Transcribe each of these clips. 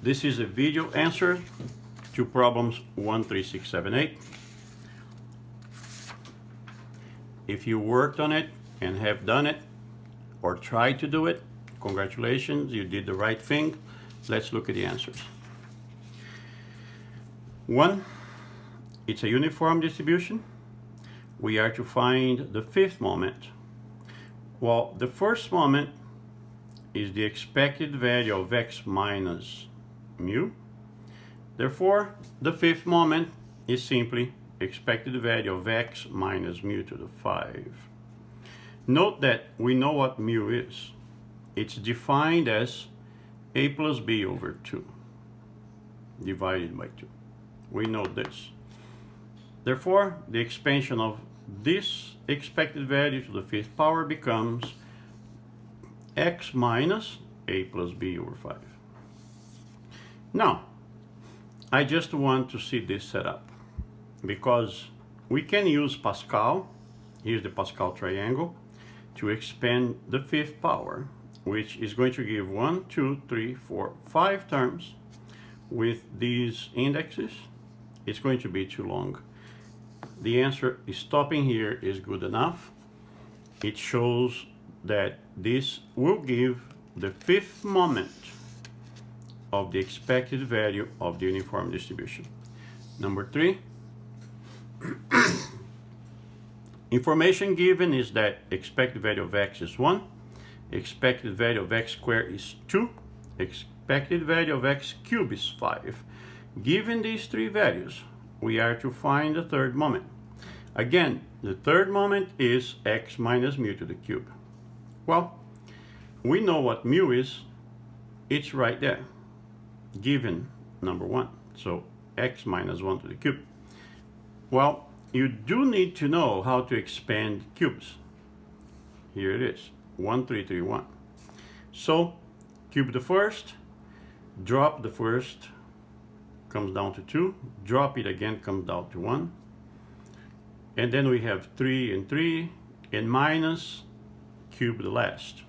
This is a video answer to problems 1, 3, 6, 7, 8. If you worked on it and have done it or tried to do it, congratulations, you did the right thing. Let's look at the answers. 1, it's a uniform distribution. We are to find the fifth moment. Well, the first moment is the expected value of x minus mu. Therefore, the fifth moment is simply expected value of x minus mu to the 5. Note that we know what mu is. It's defined as a plus b over 2 divided by 2. We know this. Therefore, the expansion of this expected value to the fifth power becomes x minus a plus b over 5. Now, I just want to see this set up because we can use Pascal, here's the Pascal triangle, to expand the fifth power, which is going to give 1, 2, 3, 4, 5 terms with these indexes. It's going to be too long. The answer is stopping here is good enough. It shows that this will give the fifth moment of the expected value of the uniform distribution. Number 3, information given is that expected value of x is 1, expected value of x squared is 2, expected value of x cubed is 5. Given these three values, we are to find the third moment. Again, the third moment is x minus mu to the cube. Well, we know what mu is. It's right there, given number 1. So x minus 1 to the cube. Well, you do need to know how to expand cubes. Here it is, 1, 3, 3, 1. So cube the first, drop the first, comes down to 2, drop it again, comes down to 1. And then we have 3 and 3, and minus cube the last.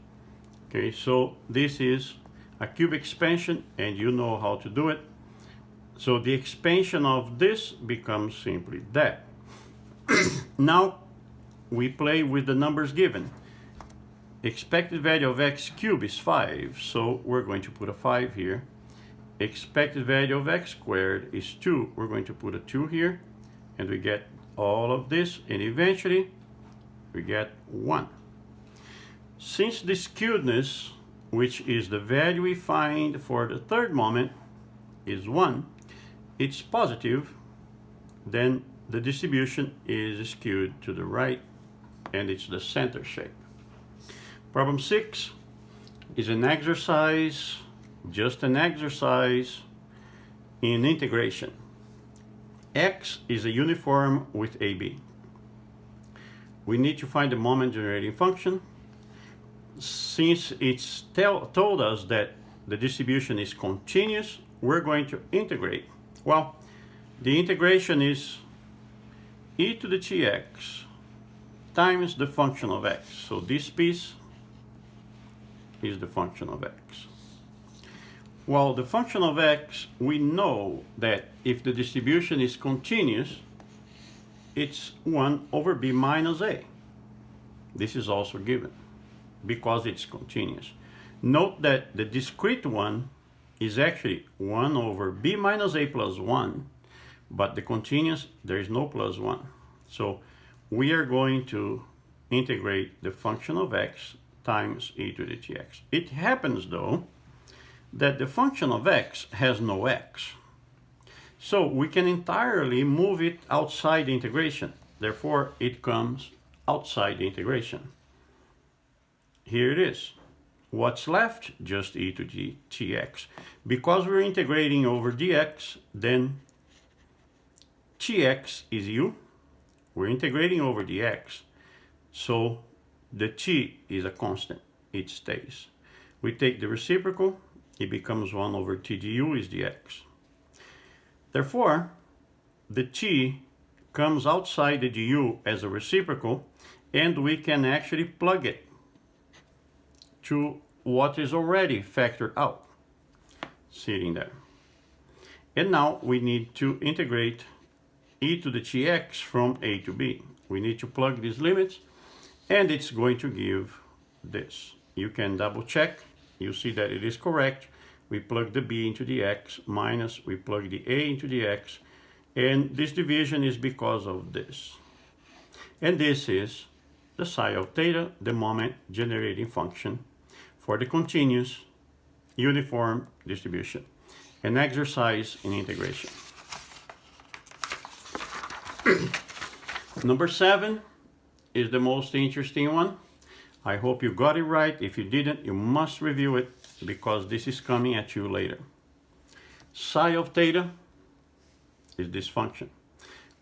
Okay, so this is a cube expansion, and you know how to do it. So the expansion of this becomes simply that. Now we play with the numbers given. Expected value of x cubed is 5, so we're going to put a 5 here. Expected value of x squared is 2, we're going to put a 2 here, and we get all of this, and eventually we get 1. Since the skewedness, which is the value we find for the third moment, is 1, it's positive, then the distribution is skewed to the right, and it's the center shape. Problem 6 is an exercise, just an exercise in integration. X is a uniform with AB. We need to find the moment generating function. Since it's told us that the distribution is continuous, we're going to integrate. Well, the integration is e to the tx times the function of x. So this piece is the function of x. Well, the function of x, we know that if the distribution is continuous, it's 1 over b minus a. This is also given because it's continuous. Note that the discrete one is actually 1 over b minus a plus 1, but the continuous, there is no plus 1. So we are going to integrate the function of x times e to the tx. It happens, though, that the function of x has no x. So we can entirely move it outside the integration. Therefore, it comes outside the integration. Here it is. What's left? Just e to the tx. Because we're integrating over dx, then tx is u. We're integrating over dx, so the t is a constant. It stays. We take the reciprocal, it becomes 1 over t du is dx. Therefore, the t comes outside the du as a reciprocal, and we can actually plug it to what is already factored out. sitting there. And now we need to integrate e to the tx from a to b. We need to plug these limits, and it's going to give this. You can double check. You see that it is correct. We plug the b into the x, minus we plug the a into the x, and this division is because of this. And this is the psi of theta, the moment generating function for the continuous uniform distribution. An exercise in integration. Number 7 is the most interesting one. I hope you got it right. If you didn't, you must review it because this is coming at you later. Psi of theta is this function.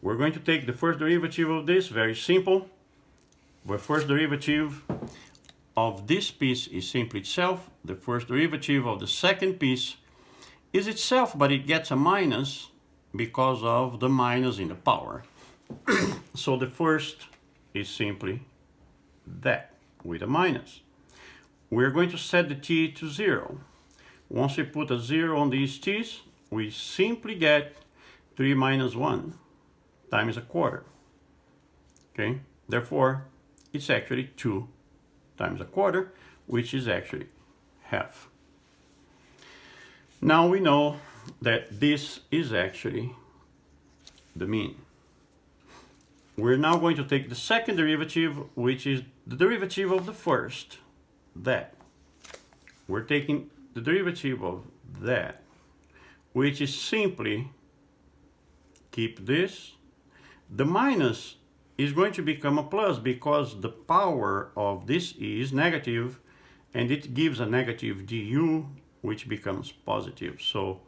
We're going to take the first derivative of this, very simple. The first derivative of this piece is simply itself. The first derivative of the second piece is itself, but it gets a minus because of the minus in the power. So the first is simply that with a minus. We're going to set the t to 0. Once we put a 0 on these t's, we simply get 3 minus 1 times a quarter. Okay, therefore it's actually 2 times a quarter, which is actually half. Now we know that this is actually the mean. We're now going to take the second derivative, which is the derivative of the first, that. We're taking the derivative of that, which is simply, keep this, the minus is going to become a plus because the power of this is negative, and it gives a negative du, which becomes positive. So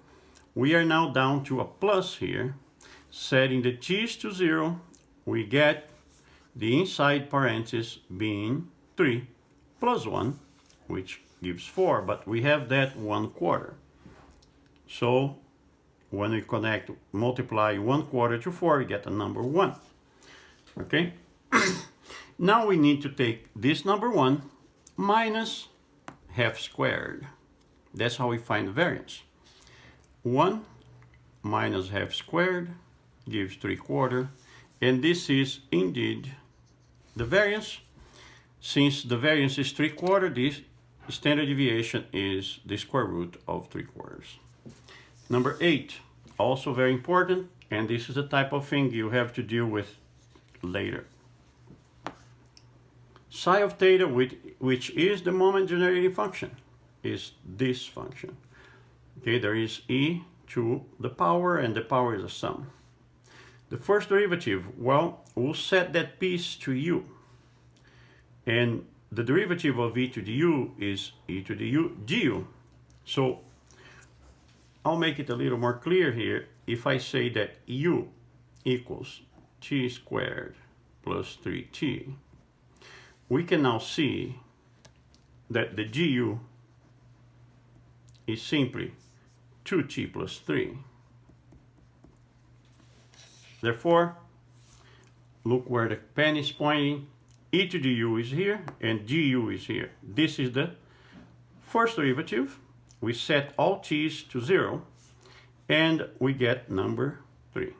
we are now down to a plus here. Setting the t's to 0, we get the inside parenthesis being 3 plus 1, which gives 4, but we have that 1/4. So when we multiply 1/4 to 4, we get a number 1. Okay? Now we need to take this number 1 minus half squared. That's how we find the variance. 1 minus half squared gives 3/4, and this is indeed the variance. Since the variance is 3/4, this standard deviation is the square root of 3/4. Number 8, also very important, and this is the type of thing you have to deal with later. Psi of theta, which is the moment generating function, is this function. Okay, there is e to the power, and the power is a sum. The first derivative, well, we'll set that piece to u. And the derivative of e to the u is e to the u du. So I'll make it a little more clear here. If I say that u equals t squared plus 3t, we can now see that the du is simply 2t plus 3. Therefore, look where the pen is pointing. E to the u is here and du is here. This is the first derivative. We set all t's to 0 and we get number 3.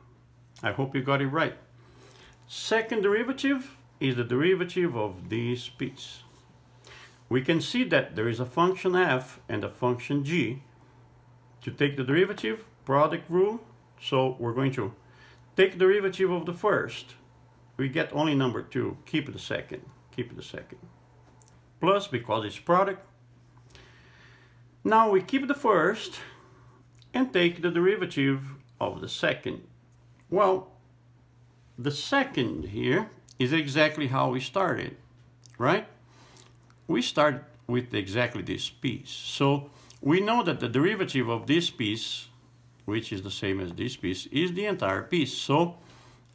I hope you got it right. Second derivative is the derivative of this piece. We can see that there is a function f and a function g. To take the derivative, product rule, so we're going to take the derivative of the first. We get only number 2, keep the second, plus because it's product. Now we keep the first and take the derivative of the second. Well, the second here is exactly how we started, right? We start with exactly this piece. So we know that the derivative of this piece, which is the same as this piece, is the entire piece. So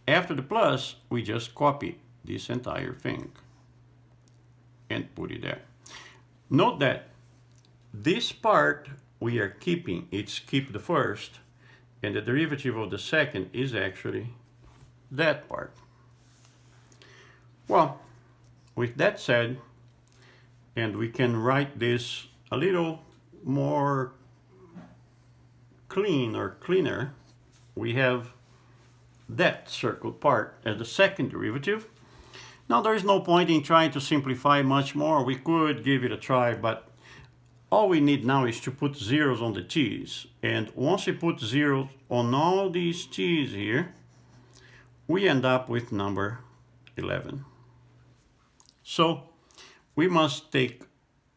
after the plus, we just copy this entire thing and put it there. Note that this part we are keeping, it's keep the first, and the derivative of the second is actually that part. Well, with that said, and we can write this a little more clean or cleaner, we have that circled part as the second derivative. Now there is no point in trying to simplify much more. We could give it a try, but all we need now is to put zeros on the t's. And once we put zeros on all these t's here, we end up with number 11. So we must take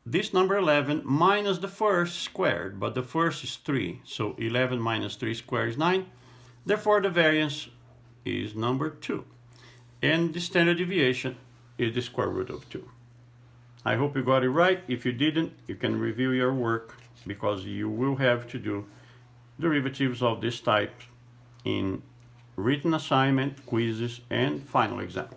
this number 11 minus the first squared, but the first is 3. So 11 minus 3 squared is 9. Therefore, the variance is number 2. And the standard deviation is the square root of 2. I hope you got it right. If you didn't, you can review your work, because you will have to do derivatives of this type in written assignment, quizzes, and final exam.